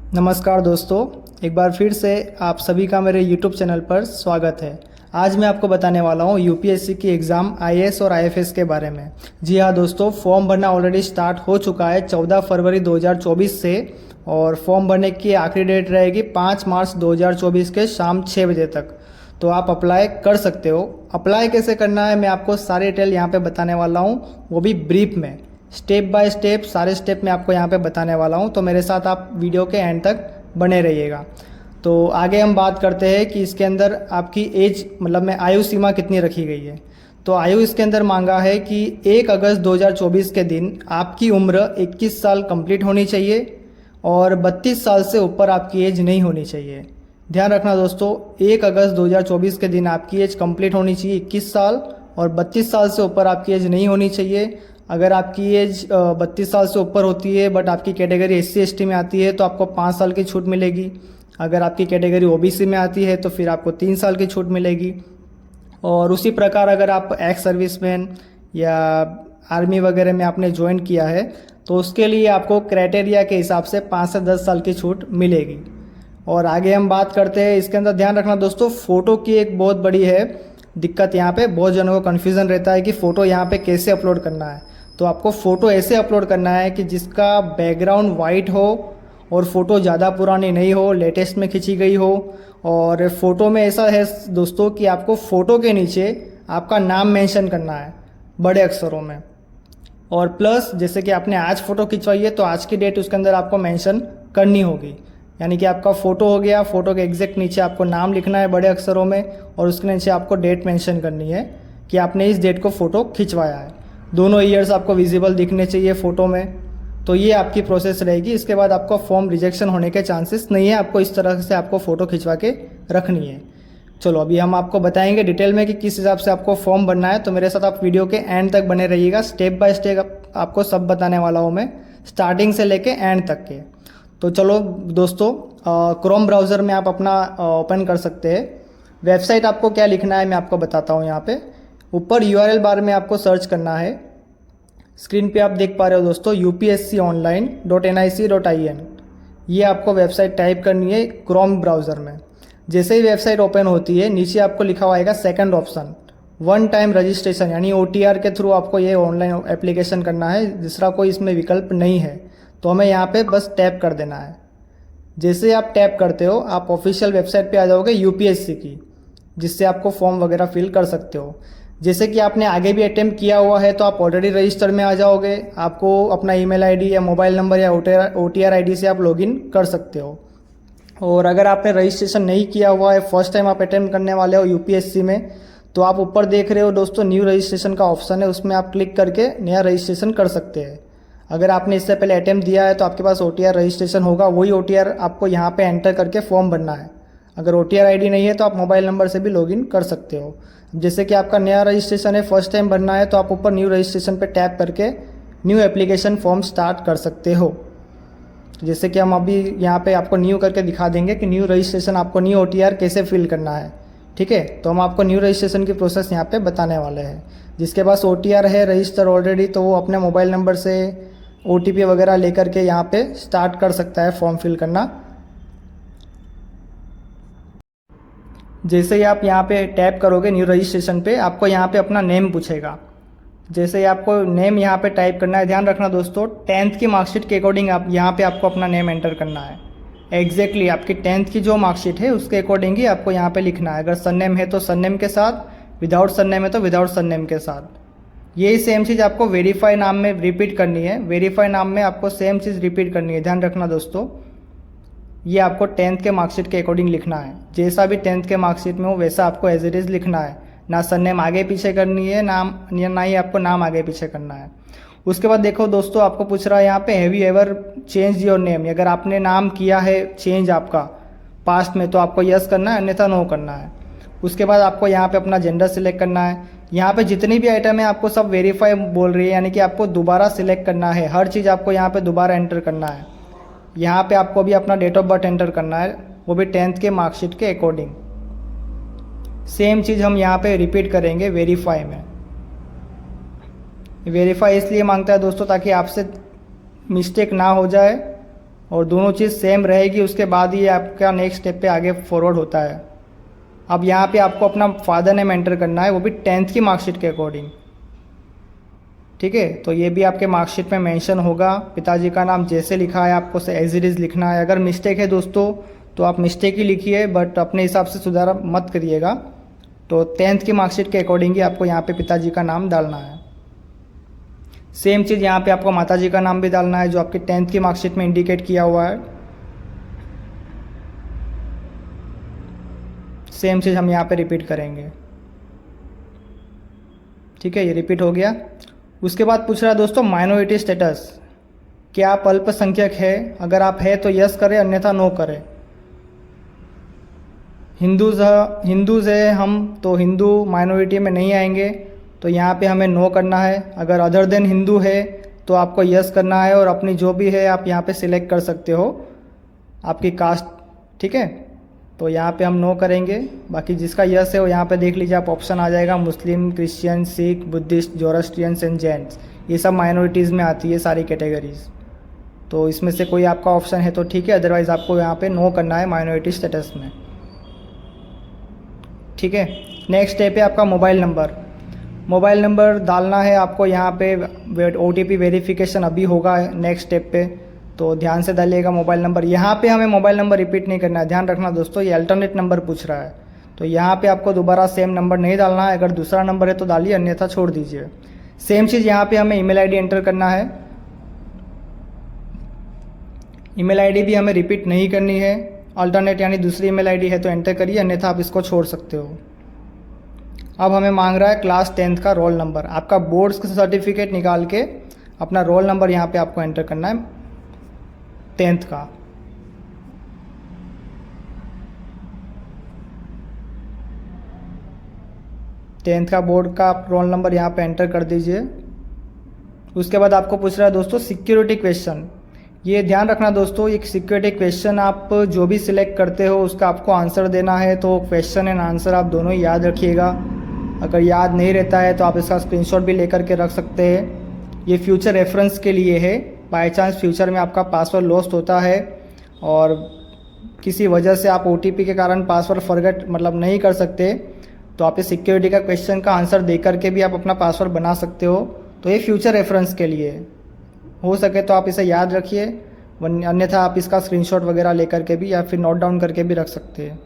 नमस्कार दोस्तों, एक बार फिर से आप सभी का मेरे YouTube चैनल पर स्वागत है। आज मैं आपको बताने वाला हूँ यूपीएससी की एग्ज़ाम आईएएस और आईएफएस के बारे में। जी हाँ दोस्तों, फॉर्म भरना ऑलरेडी स्टार्ट हो चुका है 14 फरवरी 2024 से, और फॉर्म भरने की आखिरी डेट रहेगी 5 मार्च 2024 के शाम 6 बजे तक। तो आप अप्लाई कर सकते हो। अप्लाई कैसे करना है मैं आपको सारी डिटेल यहाँ पे बताने वाला हूँ, वो भी ब्रीफ में, स्टेप बाय स्टेप सारे स्टेप मैं आपको यहाँ पे बताने वाला हूँ। तो मेरे साथ आप वीडियो के एंड तक बने रहिएगा। तो आगे हम बात करते हैं कि इसके अंदर आपकी एज मतलब में आयु सीमा कितनी रखी गई है। तो आयु इसके अंदर मांगा है कि 1 अगस्त 2024 के दिन आपकी उम्र 21 साल कंप्लीट होनी चाहिए और 32 साल से ऊपर आपकी एज नहीं होनी चाहिए। ध्यान रखना दोस्तों, 1 अगस्त 2024 के दिन आपकी एज कंप्लीट होनी चाहिए 21 साल, और 32 साल से ऊपर आपकी एज नहीं होनी चाहिए। अगर आपकी एज 32 साल से ऊपर होती है बट आपकी कैटेगरी SC/ST में आती है तो आपको 5 साल की छूट मिलेगी। अगर आपकी कैटेगरी OBC में आती है तो फिर आपको 3 साल की छूट मिलेगी। और उसी प्रकार अगर आप एक्स सर्विसमैन या आर्मी वगैरह में आपने ज्वाइन किया है तो उसके लिए आपको क्राइटेरिया के हिसाब से 5 से 10 साल की छूट मिलेगी। और आगे हम बात करते हैं, इसके अंदर ध्यान रखना दोस्तों, फ़ोटो की एक बहुत बड़ी है दिक्कत। यहाँ पे बहुत जनों को कन्फ्यूज़न रहता है कि फ़ोटो यहाँ पे कैसे अपलोड करना है। तो आपको फ़ोटो ऐसे अपलोड करना है कि जिसका बैकग्राउंड वाइट हो और फ़ोटो ज़्यादा पुरानी नहीं हो, लेटेस्ट में खींची गई हो। और फ़ोटो में ऐसा है दोस्तों कि आपको फ़ोटो के नीचे आपका नाम मेंशन करना है बड़े अक्षरों में। और प्लस जैसे कि आपने आज फ़ोटो खिंचवाई है तो आज की डेट उसके अंदर आपको मेंशन करनी होगी। यानी कि आपका फ़ोटो हो गया, फ़ोटो के एग्जैक्ट नीचे आपको नाम लिखना है बड़े अक्षरों में, और उसके नीचे आपको डेट मेंशन करनी है कि आपने इस डेट को फ़ोटो खिंचवाया है। दोनों ईयर्स आपको विजिबल दिखने चाहिए फ़ोटो में। तो ये आपकी प्रोसेस रहेगी। इसके बाद आपका फॉर्म रिजेक्शन होने के चांसेस नहीं है। आपको इस तरह से आपको फ़ोटो खिंचवा के रखनी है। चलो अभी हम आपको बताएंगे डिटेल में कि किस हिसाब से आपको फॉर्म भरना है। तो मेरे साथ आप वीडियो के एंड तक बने रहिएगा। स्टेप बाय स्टेप आपको सब बताने वाला हूँ मैं, स्टार्टिंग से लेके एंड तक के। तो चलो दोस्तों, क्रोम ब्राउज़र में आप अपना ओपन कर सकते हैं। वेबसाइट आपको क्या लिखना है मैं आपको बताता हूँ। यहाँ पे ऊपर URL बार में आपको सर्च करना है। स्क्रीन पे आप देख पा रहे हो दोस्तों, upsconline.nic.in। ये आपको वेबसाइट टाइप करनी है क्रोम ब्राउज़र में। जैसे ही वेबसाइट ओपन होती है नीचे आपको लिखा हुआ आएगा second option, one time registration, यानी OTR के थ्रू आपको ये ऑनलाइन एप्लीकेशन करना है। दूसरा कोई इसमें विकल्प नहीं है। तो हमें यहाँ पे बस टैप कर देना है। जैसे आप टैप करते हो आप ऑफिशियल वेबसाइट पे आ जाओगे यूपीएससी की, जिससे आपको फॉर्म वगैरह फिल कर सकते हो। जैसे कि आपने आगे भी अटेम्प्ट किया हुआ है तो आप ऑलरेडी रजिस्टर में आ जाओगे। आपको अपना ईमेल आईडी या मोबाइल नंबर या OTR आईडी से आप लॉगिन कर सकते हो। और अगर आपने रजिस्ट्रेशन नहीं किया हुआ है, फर्स्ट टाइम आप अटेम्प्ट करने वाले हो यूपीएससी में, तो आप ऊपर देख रहे हो दोस्तों न्यू रजिस्ट्रेशन का ऑप्शन है, उसमें आप क्लिक करके नया रजिस्ट्रेशन कर सकते हैं। अगर आपने इससे पहले अटेम्प्ट दिया है तो आपके पास OTR रजिस्ट्रेशन होगा, वही OTR आपको यहाँ पे एंटर करके फॉर्म भरना है। अगर OTR आईडी नहीं है तो आप मोबाइल नंबर से भी लॉगिन कर सकते हो। जैसे कि आपका नया रजिस्ट्रेशन है, फर्स्ट टाइम भरना है, तो आप ऊपर न्यू रजिस्ट्रेशन पे टैप करके न्यू एप्लीकेशन फॉर्म स्टार्ट कर सकते हो। जैसे कि हम अभी यहाँ पे आपको न्यू करके दिखा देंगे कि न्यू रजिस्ट्रेशन आपको न्यू OTR कैसे फिल करना है। ठीक है, तो हम आपको न्यू रजिस्ट्रेशन की प्रोसेस यहाँ पे बताने वाले हैं। जिसके पास OTR है रजिस्टर ऑलरेडी, तो वो अपने मोबाइल नंबर से OTP वगैरह लेकर के यहाँ पे स्टार्ट कर सकता है फॉर्म फिल करना। जैसे ही आप यहाँ पे टैप करोगे न्यू रजिस्ट्रेशन पे, आपको यहाँ पे अपना नेम पूछेगा। जैसे ही आपको नेम यहाँ पे टाइप करना है, ध्यान रखना दोस्तों 10th की मार्कशीट के अकॉर्डिंग आप यहाँ पे आपको अपना नेम एंटर करना है। एग्जैक्टली आपकी 10th की जो मार्कशीट है उसके अकॉर्डिंग ही आपको यहाँ पे लिखना है। अगर सरनेम है तो सरनेम के साथ, विदाउट सरनेम है तो विदाउट सरनेम के साथ। यही सेम चीज़ आपको वेरीफाई नाम में रिपीट करनी है। वेरीफाई नाम में आपको सेम चीज़ रिपीट करनी है। ध्यान रखना दोस्तों, ये आपको 10th के मार्कशीट के अकॉर्डिंग लिखना है। जैसा भी 10th के मार्कशीट में हो वैसा आपको एज इट इज़ लिखना है। ना सरनेम आगे पीछे करनी है, ना ही आपको नाम आगे पीछे करना है। उसके बाद देखो दोस्तों, आपको पूछ रहा है यहाँ पे have you ever change your name. अगर आपने नाम किया है चेंज आपका पास्ट में तो आपको यस करना है, अन्यथा नो करना है। उसके बाद आपको यहाँ पे अपना जेंडर सिलेक्ट करना है। यहाँ पे जितनी भी आइटम है आपको सब वेरीफाई बोल रही है, यानी कि आपको दोबारा सिलेक्ट करना है। हर चीज़ आपको यहाँ पे दोबारा एंटर करना है। यहाँ पे आपको भी अपना डेट ऑफ बर्थ एंटर करना है, वो भी 10th के मार्कशीट के अकॉर्डिंग। सेम चीज़ हम यहाँ पे रिपीट करेंगे वेरीफाई में। वेरीफाई इसलिए मांगता है दोस्तों ताकि आपसे मिस्टेक ना हो जाए और दोनों चीज़ सेम रहेगी, उसके बाद ही आपका नेक्स्ट स्टेप पे आगे फॉरवर्ड होता है। अब यहाँ पे आपको अपना फादर नेम एंटर करना है, वो भी 10th की मार्कशीट के अकॉर्डिंग। ठीक है, तो ये भी आपके मार्कशीट में मेंशन होगा। पिताजी का नाम जैसे लिखा है आपको एज इट इज़ लिखना है। अगर मिस्टेक है दोस्तों तो आप मिस्टेक ही लिखिए, बट अपने हिसाब से सुधारा मत करिएगा। तो 10th की मार्कशीट के अकॉर्डिंग ही आपको यहाँ पे पिताजी का नाम डालना है। सेम चीज़ यहाँ पे आपको माताजी का नाम भी डालना है, जो आपकी 10th की मार्कशीट में इंडिकेट किया हुआ है। सेम चीज़ हम यहाँ पे रिपीट करेंगे। ठीक है, ये रिपीट हो गया। उसके बाद पूछ रहा है दोस्तों माइनॉरिटी स्टेटस, क्या आप अल्पसंख्यक है? अगर आप है तो यस करें, अन्यथा नो करें। हिंदूज़ है हम, तो हिंदू माइनॉरिटी में नहीं आएंगे, तो यहाँ पे हमें नो करना है। अगर अदर देन हिंदू है तो आपको यस करना है, और अपनी जो भी है आप यहाँ पे सिलेक्ट कर सकते हो आपकी कास्ट। ठीक है, तो यहाँ पे हम नो करेंगे। बाकी जिसका यस है वो यहाँ पे देख लीजिए, आप ऑप्शन आ जाएगा Muslim, Christian, Sikh, Buddhist, Zoroastrians and Jains. ये सब माइनॉरिटीज़ में आती है सारी कैटेगरीज। तो इसमें से कोई आपका ऑप्शन है तो ठीक है, अदरवाइज़ आपको यहाँ पे नो करना है माइनॉरिटी स्टेटस में। ठीक है, नेक्स्ट स्टेप है आपका मोबाइल नंबर। मोबाइल नंबर डालना है आपको यहाँ पे। OTP वेरिफिकेशन अभी होगा नेक्स्ट स्टेप पे, तो ध्यान से डालिएगा मोबाइल नंबर। यहाँ पे हमें मोबाइल नंबर रिपीट नहीं करना है, ध्यान रखना दोस्तों, ये अल्टरनेट नंबर पूछ रहा है, तो यहाँ पे आपको दोबारा सेम नंबर नहीं डालना है। अगर दूसरा नंबर है तो डालिए, अन्यथा छोड़ दीजिए। सेम चीज़ यहाँ पे हमें ईमेल आईडी एंटर करना है। ईमेल आईडी भी हमें रिपीट नहीं करनी है। अल्टरनेट यानी दूसरी ईमेल आईडी है तो एंटर करिए, अन्यथा आप इसको छोड़ सकते हो। अब हमें मांग रहा है क्लास 10th का रोल नंबर। आपका बोर्ड्स का सर्टिफिकेट निकाल के अपना रोल नंबर यहाँ पे आपको एंटर करना है 10th का। टेंथ का बोर्ड का आप रोल नंबर यहाँ पे एंटर कर दीजिए। उसके बाद आपको पूछ रहा है दोस्तों सिक्योरिटी क्वेश्चन। ये ध्यान रखना दोस्तों, एक सिक्योरिटी क्वेश्चन आप जो भी सिलेक्ट करते हो उसका आपको आंसर देना है, तो क्वेश्चन एंड आंसर आप दोनों ही याद रखिएगा। अगर याद नहीं रहता है तो आप इसका स्क्रीनशॉट भी लेकर के रख सकते हैं। ये फ्यूचर रेफरेंस के लिए है, बाय चांस फ्यूचर में आपका पासवर्ड लॉस्ट होता है और किसी वजह से आप OTP के कारण पासवर्ड फॉरगेट नहीं कर सकते, तो आप इस सिक्योरिटी का क्वेश्चन का आंसर दे करके भी आप अपना पासवर्ड बना सकते हो। तो ये फ्यूचर रेफरेंस के लिए हो सके तो आप इसे याद रखिए, अन्यथा आप इसका स्क्रीनशॉट वगैरह लेकर के भी या फिर नोट डाउन करके भी रख सकते हैं।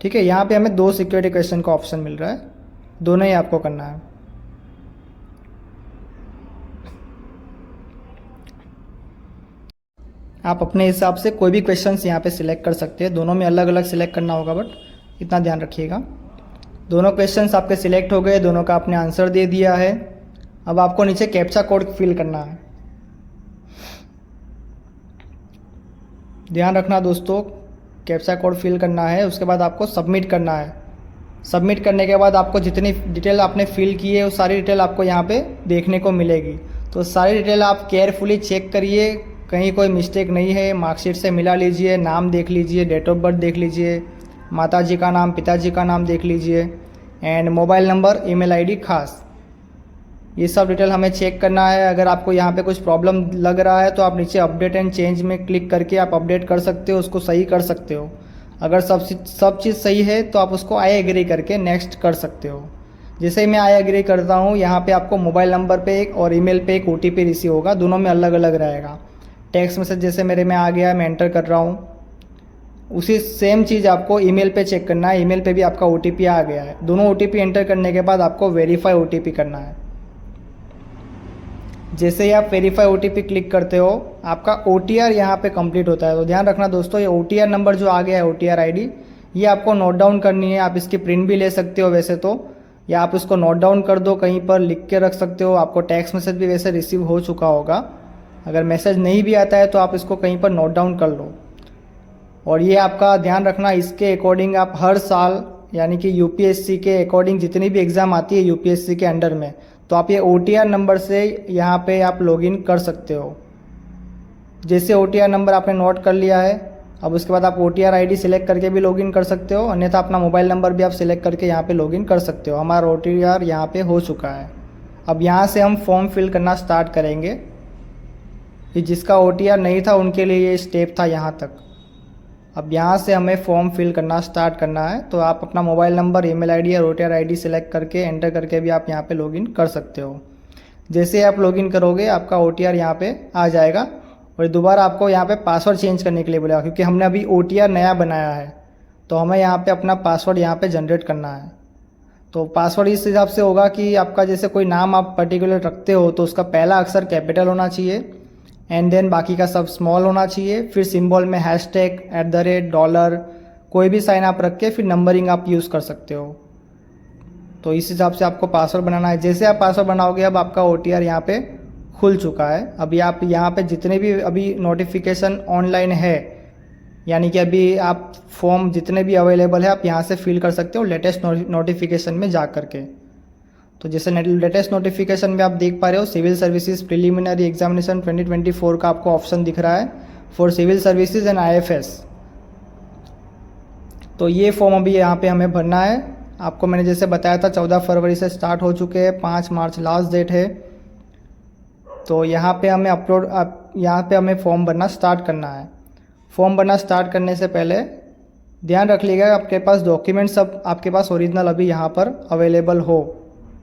ठीक है, यहाँ पे हमें 2 सिक्योरिटी क्वेश्चन का ऑप्शन मिल रहा है, दोनों ही आपको करना है। आप अपने हिसाब से कोई भी क्वेश्चंस यहाँ पे सिलेक्ट कर सकते हैं, दोनों में अलग अलग सिलेक्ट करना होगा, बट इतना ध्यान रखिएगा। दोनों क्वेश्चंस आपके सिलेक्ट हो गए, दोनों का आपने आंसर दे दिया है। अब आपको नीचे कैप्चा कोड फिल करना है। ध्यान रखना दोस्तों, कैप्चा कोड फिल करना है, उसके बाद आपको सबमिट करना है। सबमिट करने के बाद आपको जितनी डिटेल आपने फिल की है वो सारी डिटेल आपको यहाँ पे देखने को मिलेगी। तो सारी डिटेल आप केयरफुली चेक करिए, कहीं कोई मिस्टेक नहीं है। मार्कशीट से मिला लीजिए, नाम देख लीजिए, डेट ऑफ बर्थ देख लीजिए, माताजी का नाम, पिताजी का नाम देख लीजिए, and mobile number, email ID खास, ये सब डिटेल हमें चेक करना है। अगर आपको यहाँ पे कुछ प्रॉब्लम लग रहा है तो आप नीचे अपडेट एंड चेंज में क्लिक करके आप अपडेट कर सकते हो, उसको सही कर सकते हो। अगर सब चीज़ सही है तो आप उसको आई एग्री करके नेक्स्ट कर सकते हो। जैसे ही मैं आई एग्री करता हूँ, यहाँ पे आपको मोबाइल नंबर पे एक और ईमेल पे एक OTP रिसीव होगा, दोनों में अलग अलग रहेगा। टेक्स्ट मैसेज जैसे मेरे में आ गया, मैं एंटर कर रहा हूँ, उसी सेम चीज़ आपको ईमेल पे चेक करना है। ईमेल पे भी आपका OTP आ गया है। दोनों OTP एंटर करने के बाद आपको वेरीफाई OTP करना है। जैसे ही आप वेरीफाई OTP क्लिक करते हो, आपका OTR यहाँ पे कंप्लीट होता है। तो ध्यान रखना दोस्तों, ये OTR नंबर जो आ गया है, OTR ID, ये आपको नोट डाउन करनी है। आप इसकी प्रिंट भी ले सकते हो वैसे तो, या आप उसको नोट डाउन कर दो, कहीं पर लिख के रख सकते हो। आपको टेक्स्ट मैसेज भी वैसे रिसीव हो चुका होगा। अगर मैसेज नहीं भी आता है तो आप इसको कहीं पर नोट डाउन कर लो। और ये आपका ध्यान रखना, इसके अकॉर्डिंग आप हर साल यानी कि UPSC के अकॉर्डिंग जितनी भी एग्ज़ाम आती है UPSC के अंडर में, तो आप ये OTR नंबर से यहाँ पे आप लॉगिन कर सकते हो। जैसे OTR नंबर आपने नोट कर लिया है, अब उसके बाद आप OTR ID सिलेक्ट करके भी लॉगिन कर सकते हो, अन्यथा अपना मोबाइल नंबर भी आप सिलेक्ट करके यहाँ पे लॉगिन कर सकते हो। हमारा OTR यहाँ पे हो चुका है। अब यहाँ से हम फॉर्म फिल करना स्टार्ट करेंगे। कि जिसका OTR नहीं था उनके लिए ये स्टेप था यहाँ तक। अब यहाँ से हमें फॉर्म फिल करना स्टार्ट करना है। तो आप अपना मोबाइल नंबर, ईमेल आईडी और OTR आईडी सेलेक्ट करके एंटर करके भी आप यहाँ पे लॉगिन कर सकते हो। जैसे आप लॉगिन करोगे आपका OTR यहाँ पे आ जाएगा और दोबारा आपको यहाँ पे पासवर्ड चेंज करने के लिए बोलेगा, क्योंकि हमने अभी OTR नया बनाया है तो हमें यहाँ पे अपना पासवर्ड यहाँ पे जनरेट करना है। तो पासवर्ड इस हिसाब से होगा कि आपका जैसे कोई नाम आप पर्टिकुलर रखते हो तो उसका पहला अक्षर कैपिटल होना चाहिए एंड देन बाकी का सब स्मॉल होना चाहिए, फिर सिंबल में हैशटैग, $, कोई भी साइन आप रख के फिर नंबरिंग आप यूज़ कर सकते हो। तो इस हिसाब से आपको पासवर्ड बनाना है। जैसे आप पासवर्ड बनाओगे अब आपका OTR यहाँ पे खुल चुका है। अभी आप यहाँ पे जितने भी अभी नोटिफिकेशन ऑनलाइन है, यानी कि अभी आप फॉर्म जितने भी अवेलेबल है आप यहाँ से फिल कर सकते हो लेटेस्ट नोटिफिकेशन में जा करके। तो जैसे लेटेस्ट नोटिफिकेशन में आप देख पा रहे हो सिविल सर्विसेज प्रिलिमिनरी एग्जामिनेशन 2024 का आपको ऑप्शन दिख रहा है for civil services and IFS। तो ये फॉर्म अभी यहाँ पे हमें भरना है। आपको मैंने जैसे बताया था 14 फरवरी से स्टार्ट हो चुके हैं, 5 मार्च लास्ट डेट है। तो यहाँ पे हमें फॉर्म भरना स्टार्ट करना है। फॉर्म भरना स्टार्ट करने से पहले ध्यान रख लीजिएगा आपके पास डॉक्यूमेंट सब आपके पास ओरिजिनल अभी यहाँ पर अवेलेबल हो,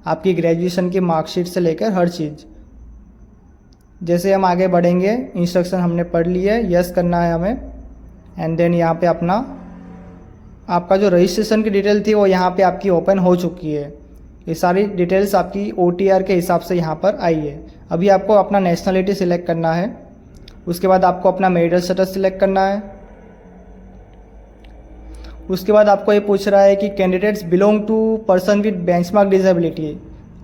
आपकी ग्रेजुएशन की मार्कशीट से लेकर हर चीज़। जैसे हम आगे बढ़ेंगे, इंस्ट्रक्शन हमने पढ़ ली है, यस करना है हमें एंड देन यहाँ पे आपका जो रजिस्ट्रेशन की डिटेल थी वो यहाँ पे आपकी ओपन हो चुकी है। ये सारी डिटेल्स आपकी OTR के हिसाब से यहाँ पर आई है। अभी आपको अपना नेशनलिटी सिलेक्ट करना है, उसके बाद आपको अपना मैरिटल स्टेटस सिलेक्ट करना है। उसके बाद आपको ये पूछ रहा है कि candidates belong to person with benchmark disability.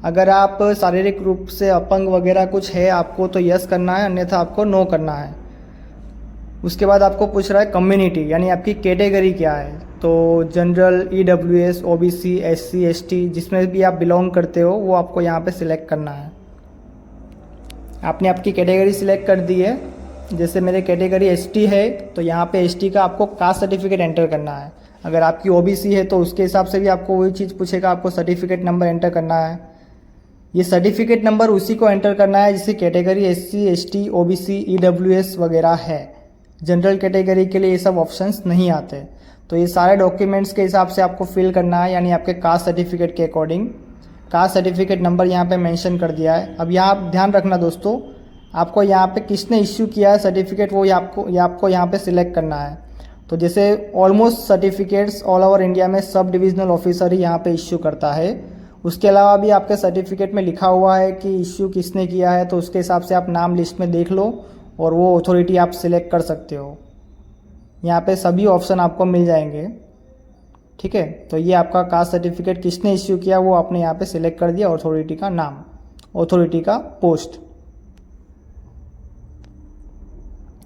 अगर आप शारीरिक रूप से अपंग वगैरह कुछ है आपको तो यस करना है, अन्यथा आपको नो करना है। उसके बाद आपको पूछ रहा है कम्युनिटी, यानी आपकी कैटेगरी क्या है। तो general, EWS, OBC, SC, ST जिसमें भी आप बिलोंग करते हो वो आपको यहाँ पे सिलेक्ट करना है। आपने आपकी कैटेगरी सिलेक्ट कर दी है। जैसे मेरे कैटेगरी ST है तो यहाँ पे ST का आपको कास्ट सर्टिफिकेट एंटर करना है। अगर आपकी OBC है तो उसके हिसाब से भी आपको वही चीज़ पूछेगा, आपको सर्टिफिकेट नंबर एंटर करना है। ये सर्टिफिकेट नंबर उसी को एंटर करना है जिसकी category SC, ST, OBC, EWS वगैरह है। जनरल कैटेगरी के लिए ये सब ऑप्शंस नहीं आते। तो ये सारे डॉक्यूमेंट्स के हिसाब से आपको फिल करना है, यानी आपके कास्ट सर्टिफिकेट के अकॉर्डिंग। कास्ट सर्टिफिकेट नंबर यहाँ पे मेंशन कर दिया है। अब यहाँ आप ध्यान रखना दोस्तों, आपको यहाँ पे किसने इश्यू किया है सर्टिफिकेट वो आपको यहाँ पे सिलेक्ट करना है। तो जैसे almost certificates all over India में सब डिविजनल ऑफिसर ही यहाँ पे इश्यू करता है। उसके अलावा भी आपके सर्टिफिकेट में लिखा हुआ है कि इश्यू किसने किया है, तो उसके हिसाब से आप नाम लिस्ट में देख लो और वो अथॉरिटी आप सिलेक्ट कर सकते हो। यहाँ पे सभी ऑप्शन आपको मिल जाएंगे, ठीक है। तो ये आपका कास्ट सर्टिफिकेट किसने इश्यू किया वो आपने यहाँ पे सिलेक्ट कर दिया, अथॉरिटी का नाम, अथॉरिटी का पोस्ट।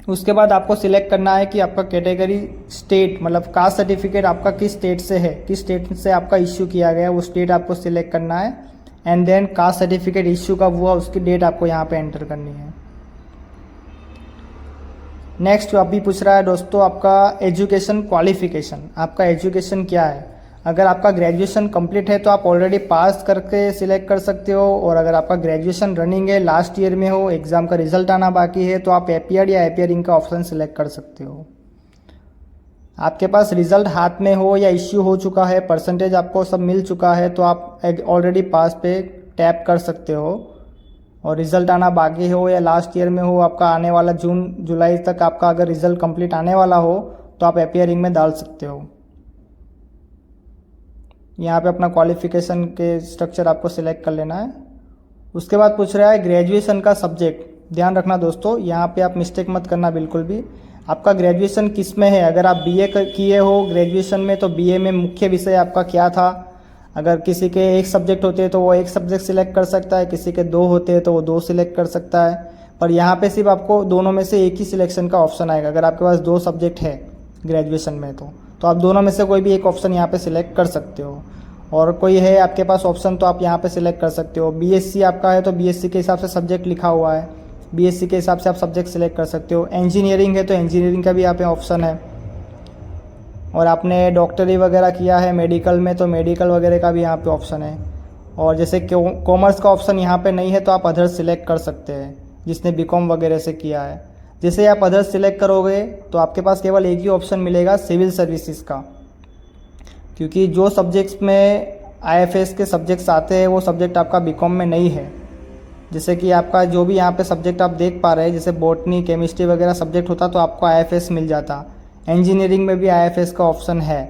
उसके बाद आपको सिलेक्ट करना है कि आपका कैटेगरी स्टेट, मतलब कास्ट सर्टिफिकेट आपका किस स्टेट से है, किस स्टेट से आपका इश्यू किया गया वो स्टेट आपको सिलेक्ट करना है and then caste certificate issue कब हुआ उसकी डेट आपको यहाँ पे एंटर करनी है। नेक्स्ट अभी पूछ रहा है दोस्तों आपका एजुकेशन क्वालिफिकेशन, आपका एजुकेशन क्या है। अगर आपका ग्रेजुएशन कंप्लीट है तो आप ऑलरेडी पास करके सिलेक्ट कर सकते हो, और अगर आपका ग्रेजुएशन रनिंग है, लास्ट ईयर में हो, एग्ज़ाम का रिजल्ट आना बाकी है तो आप एपीआर या एपीआरिंग का ऑप्शन सिलेक्ट कर सकते हो। आपके पास रिजल्ट हाथ में हो या इश्यू हो चुका है, परसेंटेज आपको सब मिल चुका है तो आप ऑलरेडी पास पे टैप कर सकते हो, और रिज़ल्ट आना बाकी हो या लास्ट ईयर में हो, आपका आने वाला जून जुलाई तक आपका अगर रिज़ल्ट कंप्लीट आने वाला हो तो आप एपीआरिंग में डाल सकते हो। यहाँ पे अपना क्वालिफिकेशन के स्ट्रक्चर आपको सिलेक्ट कर लेना है। उसके बाद पूछ रहा है ग्रेजुएशन का सब्जेक्ट। ध्यान रखना दोस्तों, यहाँ पे आप मिस्टेक मत करना बिल्कुल भी। आपका ग्रेजुएशन किस में है, अगर आप बीए किए हो ग्रेजुएशन में तो बीए में मुख्य विषय आपका क्या था। अगर किसी के एक सब्जेक्ट होते हैं तो वो एक सब्जेक्ट सिलेक्ट कर सकता है, किसी के 2 होते हैं तो वो 2 सिलेक्ट कर सकता है, पर यहाँ पे सिर्फ आपको दोनों में से एक ही सिलेक्शन का ऑप्शन आएगा। अगर आपके पास 2 सब्जेक्ट है ग्रेजुएशन में तो आप दोनों में से कोई भी एक ऑप्शन यहाँ पे सिलेक्ट कर सकते हो, और कोई है आपके पास ऑप्शन तो आप यहाँ पे सिलेक्ट कर सकते हो। बीएससी आपका है तो बीएससी के हिसाब से सब्जेक्ट लिखा हुआ है, बीएससी के हिसाब से आप सब्जेक्ट सिलेक्ट कर सकते हो। इंजीनियरिंग है तो इंजीनियरिंग का भी यहाँ पे ऑप्शन है, और आपने डॉक्टरी वगैरह किया है मेडिकल में तो मेडिकल वगैरह का भी यहाँ पे ऑप्शन है। और जैसे कॉमर्स का ऑप्शन यहाँ पे नहीं है तो आप अदर सिलेक्ट कर सकते हैं। जिसने बीकॉम वगैरह से किया है। जैसे आप अदर्स सिलेक्ट करोगे तो आपके पास केवल एक ही ऑप्शन मिलेगा सिविल सर्विसेज का, क्योंकि जो सब्जेक्ट्स में आईएफएस के सब्जेक्ट्स आते हैं वो सब्जेक्ट आपका बीकॉम में नहीं है। जैसे कि आपका जो भी यहाँ पे सब्जेक्ट आप देख पा रहे हैं, जैसे बॉटनी, केमिस्ट्री वगैरह सब्जेक्ट होता तो आपको आईएफएस मिल जाता। इंजीनियरिंग में भी आईएफएस का ऑप्शन है।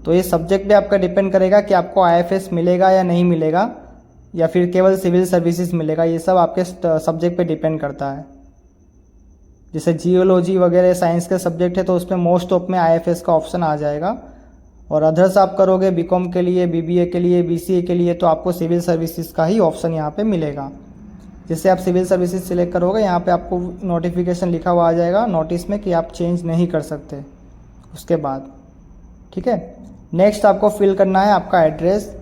तो ये सब्जेक्ट पे आपका डिपेंड करेगा कि आपको आईएफएस मिलेगा या नहीं मिलेगा, या फिर केवल सिविल सर्विसेज मिलेगा। ये सब आपके सब्जेक्ट पे डिपेंड करता है। जैसे जियोलॉजी वगैरह साइंस के सब्जेक्ट है तो उसमें मोस्ट ऑफ में आईएफएस का ऑप्शन आ जाएगा। और अदर्स आप करोगे बीकॉम के लिए, बीबीए के लिए, बीसीए के लिए, तो आपको सिविल सर्विसेज का ही ऑप्शन यहाँ पे मिलेगा। जैसे आप सिविल सर्विसेज सिलेक्ट करोगे, यहाँ पे आपको नोटिफिकेशन लिखा हुआ आ जाएगा नोटिस में कि आप चेंज नहीं कर सकते उसके बाद। ठीक है, नेक्स्ट आपको फिल करना है आपका एड्रेस।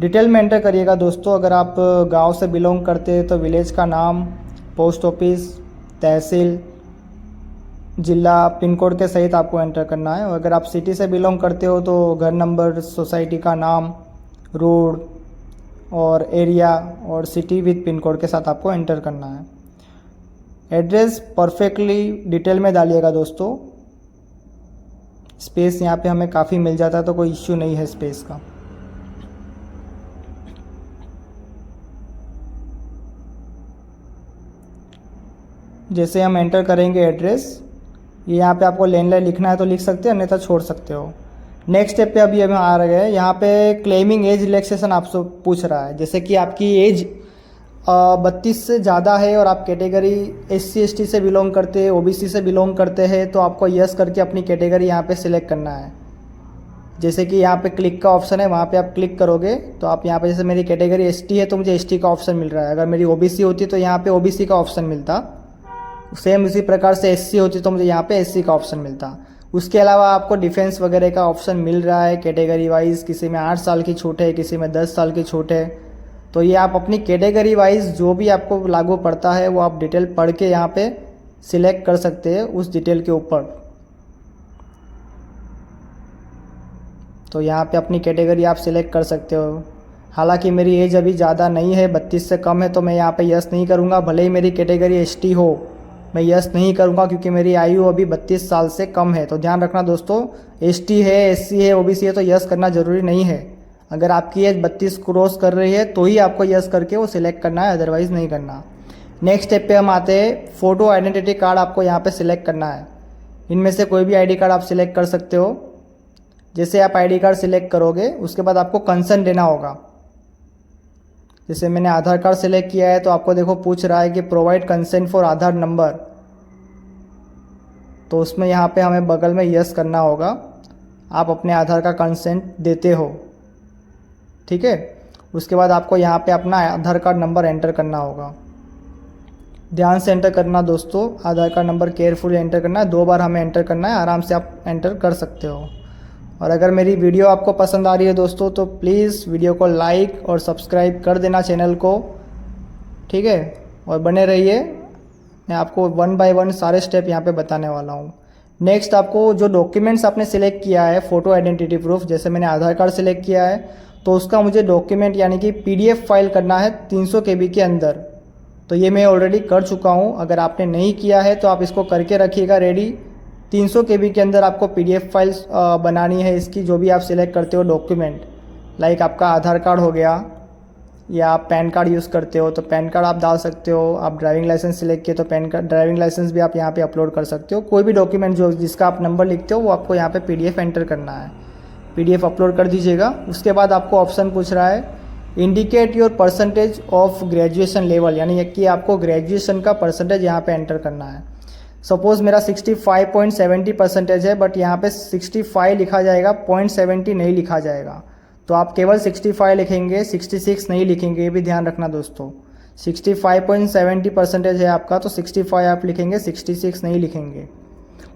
डिटेल में एंटर करिएगा दोस्तों। अगर आप गांव से बिलोंग करते हैं तो विलेज का नाम, पोस्ट ऑफिस, तहसील, जिला, पिन कोड के सहित आपको एंटर करना है। और अगर आप सिटी से बिलोंग करते हो तो घर नंबर, सोसाइटी का नाम, रोड और एरिया और सिटी विद पिन कोड के साथ आपको एंटर करना है। एड्रेस परफेक्टली डिटेल में डालिएगा दोस्तों। स्पेस यहाँ पे हमें काफ़ी मिल जाता है तो कोई इश्यू नहीं है स्पेस का। जैसे हम एंटर करेंगे एड्रेस, ये यहाँ पे आपको लैंडलाइन लिखना है तो लिख सकते हो, अन्यथा छोड़ सकते हो। नेक्स्ट स्टेप पे अभी हम आ रहे हैं। यहाँ पे क्लेमिंग एज रिलैक्सेशन आपसे पूछ रहा है। जैसे कि आपकी एज 32 से ज़्यादा है और आप कैटेगरी SC/ST से बिलोंग करते हैं, OBC से बिलोंग करते हैं, तो आपको यस करके अपनी कैटेगरी यहाँ पे सिलेक्ट करना है। जैसे कि यहाँ पे क्लिक का ऑप्शन है, वहाँ पे आप क्लिक करोगे तो आप यहाँ पे, जैसे मेरी कैटेगरी ST है तो मुझे ST का ऑप्शन मिल रहा है। अगर मेरी OBC होती तो यहाँ पे OBC का ऑप्शन मिलता। सेम उसी प्रकार से SC होती तो मुझे यहाँ पे SC का ऑप्शन मिलता। उसके अलावा आपको डिफेंस वगैरह का ऑप्शन मिल रहा है कैटेगरी वाइज। किसी में 8 साल की छूट है, किसी में 10 साल की छूट है। तो ये आप अपनी कैटेगरी वाइज जो भी आपको लागू पड़ता है वो आप डिटेल पढ़ के यहाँ पे सिलेक्ट कर सकते हैं उस डिटेल के ऊपर। तो यहाँ पे अपनी कैटेगरी आप सिलेक्ट कर सकते हो। हालांकि मेरी एज अभी ज़्यादा नहीं है, 32 से कम है, तो मैं यहाँ पे यस नहीं करूँगा। भले ही मेरी कैटेगरी ST हो, मैं यस नहीं करूँगा क्योंकि मेरी आयु अभी 32 साल से कम है। तो ध्यान रखना दोस्तों, ST है, SC है, OBC है तो यस करना ज़रूरी नहीं है। अगर आपकी एज 32 क्रॉस कर रही है तो ही आपको यस करके वो सिलेक्ट करना है, अदरवाइज़ नहीं करना। नेक्स्ट स्टेप पे हम आते हैं। फ़ोटो आइडेंटिटी कार्ड आपको यहाँ पे सिलेक्ट करना है। इनमें से कोई भी ID कार्ड आप सिलेक्ट कर सकते हो। जैसे आप ID कार्ड सिलेक्ट करोगे उसके बाद आपको कंसर्न देना होगा। जैसे मैंने आधार कार्ड सिलेक्ट किया है तो आपको देखो पूछ रहा है कि provide consent for Aadhaar number, तो उसमें यहाँ पे हमें बगल में यस करना होगा। आप अपने आधार का कंसेंट देते हो, ठीक है। उसके बाद आपको यहाँ पे अपना आधार कार्ड नंबर एंटर करना होगा। ध्यान से एंटर करना दोस्तों, आधार कार्ड नंबर केयरफुली एंटर करना है। 2 बार हमें एंटर करना है, आराम से आप एंटर कर सकते हो। और अगर मेरी वीडियो आपको पसंद आ रही है दोस्तों तो प्लीज़ वीडियो को लाइक और सब्सक्राइब कर देना चैनल को, ठीक है। और बने रहिए, मैं आपको 1 बाय 1 सारे स्टेप यहाँ पे बताने वाला हूँ। नेक्स्ट आपको जो डॉक्यूमेंट्स आपने सिलेक्ट किया है, फ़ोटो आइडेंटिटी प्रूफ, जैसे मैंने आधार कार्ड सिलेक्ट किया है तो उसका मुझे डॉक्यूमेंट यानी कि PDF फाइल करना है 300 KB के अंदर। तो ये मैं ऑलरेडी कर चुका हूँ। अगर आपने नहीं किया है तो आप इसको करके रखिएगा रेडी। 300 KB के अंदर आपको PDF फाइल्स बनानी है इसकी, जो भी आप सिलेक्ट करते हो डॉक्यूमेंट। लाइक आपका आधार कार्ड हो गया, या आप पैन कार्ड यूज़ करते हो तो पैन कार्ड आप डाल सकते हो। आप ड्राइविंग लाइसेंस सिलेक्ट किए तो पैन कार्ड, ड्राइविंग लाइसेंस भी आप यहाँ पे अपलोड कर सकते हो। कोई भी डॉक्यूमेंट जो जिसका आप नंबर लिखते हो वो आपको यहाँ पे PDF एंटर करना है। PDF अपलोड कर दीजिएगा। उसके बाद आपको ऑप्शन पूछ रहा है indicate your percentage of graduation level, यानी कि आपको ग्रेजुएशन का परसेंटेज यहाँ पे एंटर करना है। सपोज़ मेरा 65.70% है, बट यहाँ पे 65 लिखा जाएगा, 0.70 नहीं लिखा जाएगा। तो आप केवल 65 लिखेंगे, 66 नहीं लिखेंगे, ये भी ध्यान रखना दोस्तों। 65.70% है आपका तो 65 आप लिखेंगे, 66 नहीं लिखेंगे।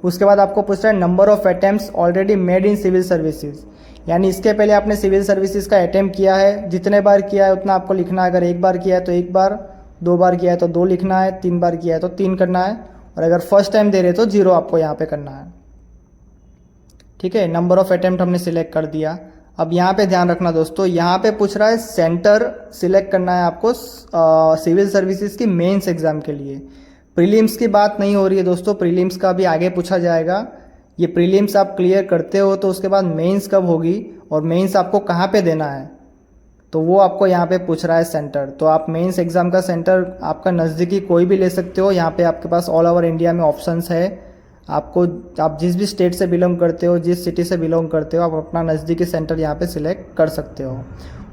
उसके बाद आपको पूछ रहा है number of attempts already made in civil services, यानी इसके पहले आपने सिविल सर्विसेज का अटेम्प्ट किया है, जितने बार किया है उतना आपको लिखना है। अगर 1 बार किया है तो 1 बार, 2 बार किया है तो 2 लिखना है, 3 बार किया है तो 3 करना है, और अगर फर्स्ट टाइम दे रहे तो 0 आपको यहाँ पे करना है, ठीक है। नंबर ऑफ अटेम्प्ट हमने सिलेक्ट कर दिया। अब यहाँ पे ध्यान रखना दोस्तों, यहाँ पे पूछ रहा है सेंटर सिलेक्ट करना है आपको सिविल सर्विसेज की मेंस एग्ज़ाम के लिए। प्रीलिम्स की बात नहीं हो रही है दोस्तों, प्रीलिम्स का भी आगे पूछा जाएगा। ये प्रीलिम्स आप क्लियर करते हो तो उसके बाद मेंस कब होगी और मेंस आपको कहाँ पे देना है, तो वो आपको यहाँ पे पूछ रहा है सेंटर। तो आप मेंस एग्ज़ाम का सेंटर आपका नज़दीकी कोई भी ले सकते हो। यहाँ पे आपके पास ऑल ओवर इंडिया में ऑप्शंस है। आप जिस भी स्टेट से बिलोंग करते हो, जिस सिटी से बिलोंग करते हो, आप अपना नज़दीकी सेंटर यहाँ पे सिलेक्ट कर सकते हो।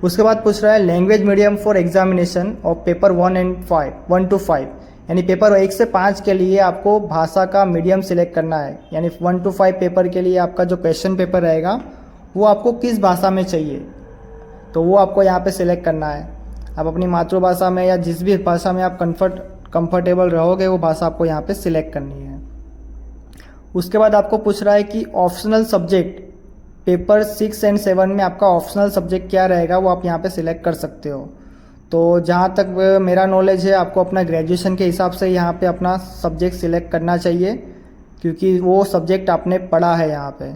उसके बाद पूछ रहा है language medium for examination of paper 1 to 5, यानी पेपर 1 से 5 के लिए आपको भाषा का मीडियम सिलेक्ट करना है। यानी 1 to 5 पेपर के लिए आपका जो क्वेश्चन पेपर रहेगा वो आपको किस भाषा में चाहिए, तो वो आपको यहाँ पे सिलेक्ट करना है। आप अपनी मातृभाषा में या जिस भी भाषा में आप कंफर्टेबल रहोगे वो भाषा आपको यहाँ पे सिलेक्ट करनी है। उसके बाद आपको पूछ रहा है कि ऑप्शनल सब्जेक्ट पेपर 6 और 7 में आपका ऑप्शनल सब्जेक्ट क्या रहेगा, वो आप यहाँ पे सिलेक्ट कर सकते हो। तो जहाँ तक मेरा नॉलेज है, आपको अपना ग्रेजुएशन के हिसाब से यहाँ पे अपना सब्जेक्ट सिलेक्ट करना चाहिए, क्योंकि वो सब्जेक्ट आपने पढ़ा है यहाँ पे।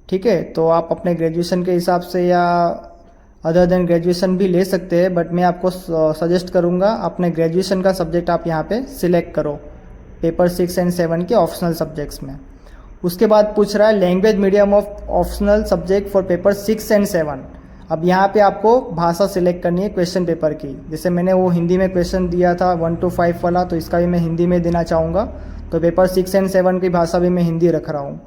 ठीक है, तो आप अपने ग्रेजुएशन के हिसाब से या अदर देन ग्रेजुएशन भी ले सकते हैं, बट मैं आपको सजेस्ट करूँगा अपने ग्रेजुएशन का सब्जेक्ट आप यहाँ पे सिलेक्ट करो पेपर 6 और 7 के ऑप्शनल सब्जेक्ट्स में। उसके बाद पूछ रहा है language medium of optional subject for paper 6 और 7। अब यहाँ पे आपको भाषा सिलेक्ट करनी है क्वेश्चन पेपर की। जैसे मैंने वो हिंदी में क्वेश्चन दिया था 1 to 5 वाला, तो इसका भी मैं हिंदी में देना चाहूँगा। तो पेपर 6 और 7 की भाषा भी मैं हिंदी रख रहा हूँ।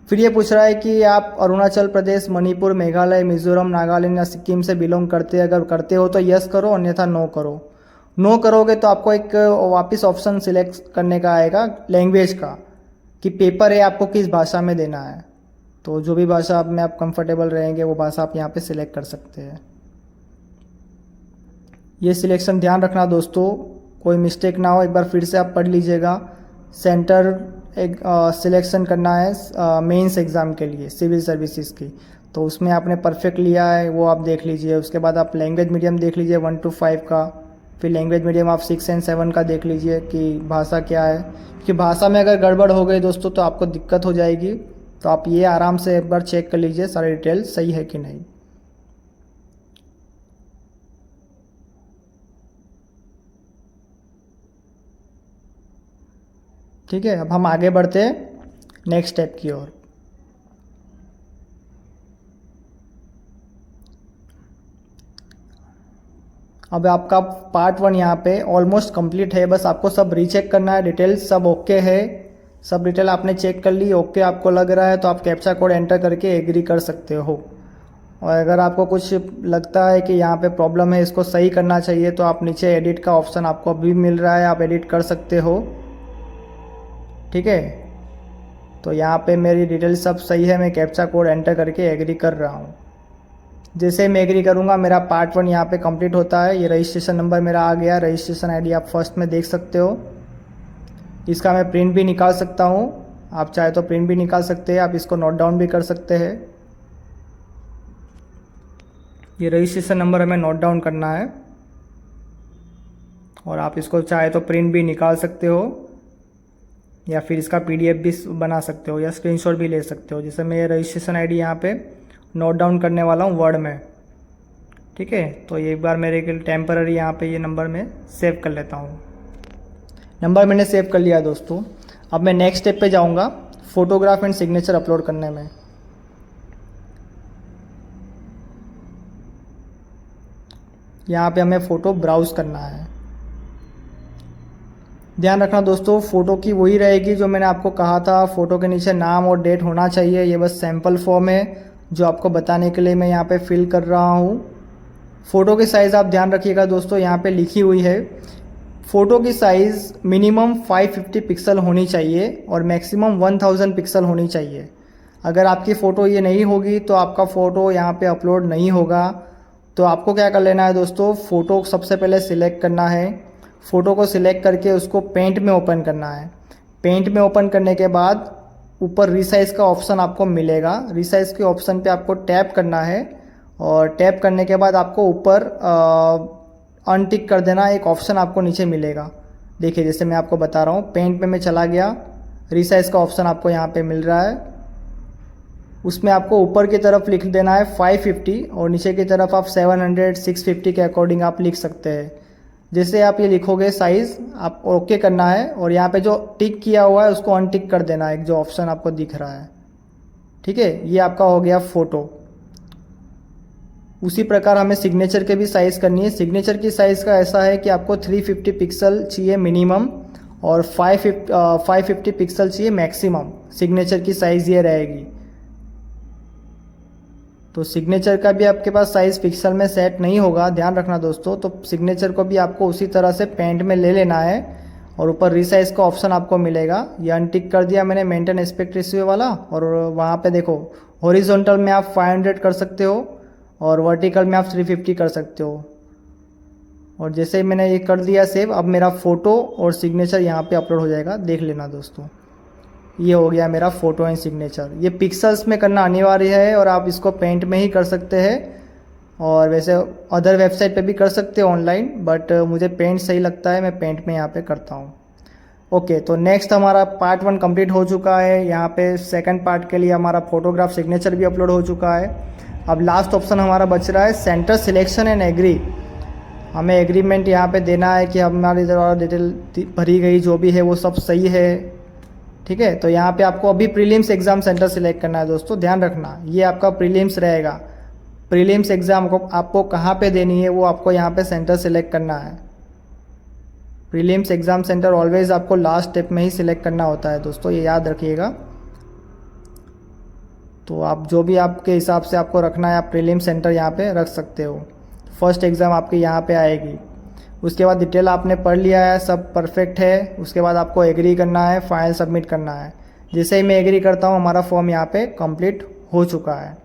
फिर ये पूछ रहा है कि आप अरुणाचल प्रदेश, मणिपुर, मेघालय, मिजोरम, नागालैंड या सिक्किम से बिलोंग करते हैं। अगर करते हो तो यस करो, अन्यथा नो करो। नो करोगे तो आपको एक वापस ऑप्शन सिलेक्ट करने का आएगा लैंग्वेज का, कि पेपर है आपको किस भाषा में देना है। तो जो भी भाषा में आप कंफर्टेबल रहेंगे वो भाषा आप यहाँ पे सिलेक्ट कर सकते हैं। ये सिलेक्शन ध्यान रखना दोस्तों, कोई मिस्टेक ना हो, एक बार फिर से आप पढ़ लीजिएगा। सेंटर एक सिलेक्शन करना है मेंस एग्ज़ाम के लिए सिविल सर्विसेज की, तो उसमें आपने परफेक्ट लिया है वो आप देख लीजिए। उसके बाद आप लैंग्वेज मीडियम देख लीजिए 1 to 5 का, फिर लैंग्वेज मीडियम आप 6 और 7 का देख लीजिए कि भाषा क्या है, क्योंकि भाषा में अगर गड़बड़ हो गई दोस्तों तो आपको दिक्कत हो जाएगी। तो आप ये आराम से एक बार चेक कर लीजिए सारी डिटेल सही है कि नहीं। ठीक है, अब हम आगे बढ़ते हैं नेक्स्ट स्टेप की ओर। अब आपका पार्ट 1 यहाँ पे ऑलमोस्ट कंप्लीट है, बस आपको सब रीचेक करना है, डिटेल्स सब ओके है, सब डिटेल आपने चेक कर ली, ओके आपको लग रहा है तो आप कैप्चा कोड एंटर करके एग्री कर सकते हो। और अगर आपको कुछ लगता है कि यहाँ पे प्रॉब्लम है, इसको सही करना चाहिए, तो आप नीचे एडिट का ऑप्शन आपको अभी मिल रहा है, आप एडिट कर सकते हो। ठीक है, तो यहाँ पे मेरी डिटेल सब सही है, मैं कैप्चा कोड एंटर करके एग्री कर रहा हूँ। जैसे मैं एग्री करूँगा मेरा पार्ट 1 यहाँ पे कंप्लीट होता है। ये रजिस्ट्रेशन नंबर मेरा आ गया, रजिस्ट्रेशन आईडी आप फर्स्ट में देख सकते हो। इसका मैं प्रिंट भी निकाल सकता हूँ, आप चाहे तो प्रिंट भी निकाल सकते हैं, आप इसको नोट डाउन भी कर सकते हैं। ये रजिस्ट्रेशन नंबर हमें नोट डाउन करना है और आप इसको चाहे तो प्रिंट भी निकाल सकते हो या फिर इसका पीडीएफ भी बना सकते हो या स्क्रीनशॉट भी ले सकते हो। जैसे मैं रजिस्ट्रेशन आईडी यहाँ पे नोट डाउन करने वाला हूँ वर्ड में। ठीक है, तो ये एक बार मेरे के टेम्पररी यहाँ पे ये नंबर मैं सेव कर लेता हूँ। नंबर मैंने सेव कर लिया दोस्तों। अब मैं नेक्स्ट स्टेप पे जाऊँगा फोटोग्राफ एंड सिग्नेचर अपलोड करने में। यहाँ पे हमें फ़ोटो ब्राउज़ करना है। ध्यान रखना दोस्तों, फ़ोटो की वही रहेगी जो मैंने आपको कहा था, फ़ोटो के नीचे नाम और डेट होना चाहिए। ये बस सैम्पल फॉर्म है जो आपको बताने के लिए मैं यहाँ पे फिल कर रहा हूँ। फ़ोटो की साइज़ आप ध्यान रखिएगा दोस्तों, यहाँ पे लिखी हुई है फ़ोटो की साइज़ मिनिमम 550 पिक्सल होनी चाहिए और मैक्सिमम 1000 पिक्सल होनी चाहिए। अगर आपकी फ़ोटो ये नहीं होगी तो आपका फ़ोटो यहाँ पे अपलोड नहीं होगा। तो आपको क्या कर लेना है दोस्तों, फ़ोटो सबसे पहले सिलेक्ट करना है। फ़ोटो को सिलेक्ट करके उसको पेंट में ओपन करना है। पेंट में ओपन करने के बाद ऊपर रीसाइज़ का ऑप्शन आपको मिलेगा। रीसाइज़ के ऑप्शन पे आपको टैप करना है और टैप करने के बाद आपको ऊपर अनटिक कर देना। एक ऑप्शन आपको नीचे मिलेगा, देखिए जैसे मैं आपको बता रहा हूँ। पेंट में मैं चला गया, रीसाइज़ का ऑप्शन आपको यहाँ पे मिल रहा है। उसमें आपको ऊपर की तरफ लिख देना है 550 और नीचे की तरफ आप 700 650 के अकॉर्डिंग आप लिख सकते हैं। जैसे आप ये लिखोगे साइज़ आप ओके करना है और यहाँ पे जो टिक किया हुआ है उसको अनटिक कर देना है, जो ऑप्शन आपको दिख रहा है। ठीक है, ये आपका हो गया फ़ोटो। उसी प्रकार हमें सिग्नेचर के भी साइज़ करनी है। सिग्नेचर की साइज़ का ऐसा है कि आपको 350 पिक्सल चाहिए मिनिमम और 550 पिक्सल चाहिए मैक्सिमम। सिग्नेचर की साइज़ ये रहेगी। तो सिग्नेचर का भी आपके पास साइज़ पिक्सल में सेट नहीं होगा, ध्यान रखना दोस्तों। तो सिग्नेचर को भी आपको उसी तरह से पेंट में ले लेना है और ऊपर रीसाइज का ऑप्शन आपको मिलेगा। ये अनटिक कर दिया मैंने मेंटेन एस्पेक्ट रेशियो वाला, और वहाँ पे देखो हॉरिजॉन्टल में आप 500 कर सकते हो और वर्टिकल में आप 350 कर सकते हो। और जैसे ही मैंने ये कर दिया सेव, अब मेरा फ़ोटो और सिग्नेचर यहाँ पे अपलोड हो जाएगा, देख लेना दोस्तों। ये हो गया मेरा फ़ोटो एंड सिग्नेचर। ये पिक्सल्स में करना अनिवार्य है और आप इसको पेंट में ही कर सकते हैं, और वैसे अदर वेबसाइट पे भी कर सकते हो ऑनलाइन, बट मुझे पेंट सही लगता है, मैं पेंट में यहाँ पे करता हूँ। ओके, तो नेक्स्ट हमारा पार्ट 1 कंप्लीट हो चुका है। यहाँ पे सेकंड पार्ट के लिए हमारा फोटोग्राफ सिग्नेचर भी अपलोड हो चुका है। अब लास्ट ऑप्शन हमारा बच रहा है सेंटर सिलेक्शन एंड एग्री। हमें एग्रीमेंट यहाँ पे देना है कि हमारी जो डिटेल भरी गई जो भी है वो सब सही है। ठीक है, तो यहाँ पे आपको अभी प्रीलिम्स एग्ज़ाम सेंटर सिलेक्ट करना है दोस्तों, ध्यान रखना ये आपका प्रीलिम्स रहेगा। प्रीलिम्स एग्ज़ाम को आपको कहाँ पे देनी है वो आपको यहाँ पे सेंटर सिलेक्ट करना है। प्रीलिम्स एग्ज़ाम सेंटर ऑलवेज आपको लास्ट स्टेप में ही सिलेक्ट करना होता है दोस्तों, ये याद रखिएगा। तो आप जो भी आपके हिसाब से आपको रखना है, आप प्रीलिम्स सेंटर यहाँ पे रख सकते हो। फर्स्ट एग्ज़ाम आपकी यहाँ पे आएगी। उसके बाद डिटेल आपने पढ़ लिया है, सब परफेक्ट है। उसके बाद आपको एग्री करना है, फाइल सबमिट करना है। जैसे ही मैं एग्री करता हूँ हमारा फॉर्म यहाँ पे कंप्लीट हो चुका है।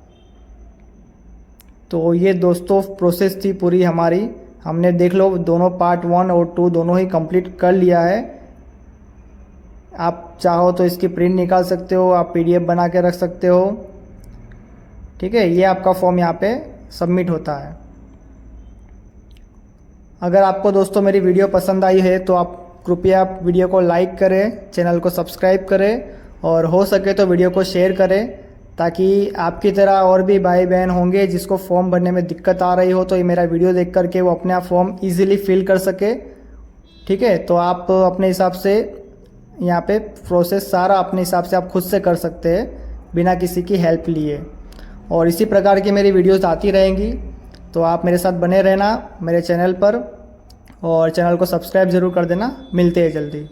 तो ये दोस्तों प्रोसेस थी पूरी हमारी। हमने देख लो दोनों पार्ट 1 और 2 दोनों ही कंप्लीट कर लिया है। आप चाहो तो इसकी प्रिंट निकाल सकते हो, आप PDF बना के रख सकते हो। ठीक है, ये आपका फॉर्म यहाँ पे सबमिट होता है। अगर आपको दोस्तों मेरी वीडियो पसंद आई है तो आप कृपया वीडियो को लाइक करें, चैनल को सब्सक्राइब करें और हो सके तो वीडियो को शेयर करें, ताकि आपकी तरह और भी भाई बहन होंगे जिसको फॉर्म भरने में दिक्कत आ रही हो तो ये मेरा वीडियो देख करके वो अपने आप फॉर्म ईजिली फिल कर सके। ठीक है, तो आप अपने हिसाब से यहाँ पे प्रोसेस सारा अपने हिसाब से आप खुद से कर सकते हैं बिना किसी की हेल्प लिए। और इसी प्रकार की मेरी वीडियोस आती रहेंगी, तो आप मेरे साथ बने रहना मेरे चैनल पर और चैनल को सब्सक्राइब ज़रूर कर देना। मिलते हैं जल्दी।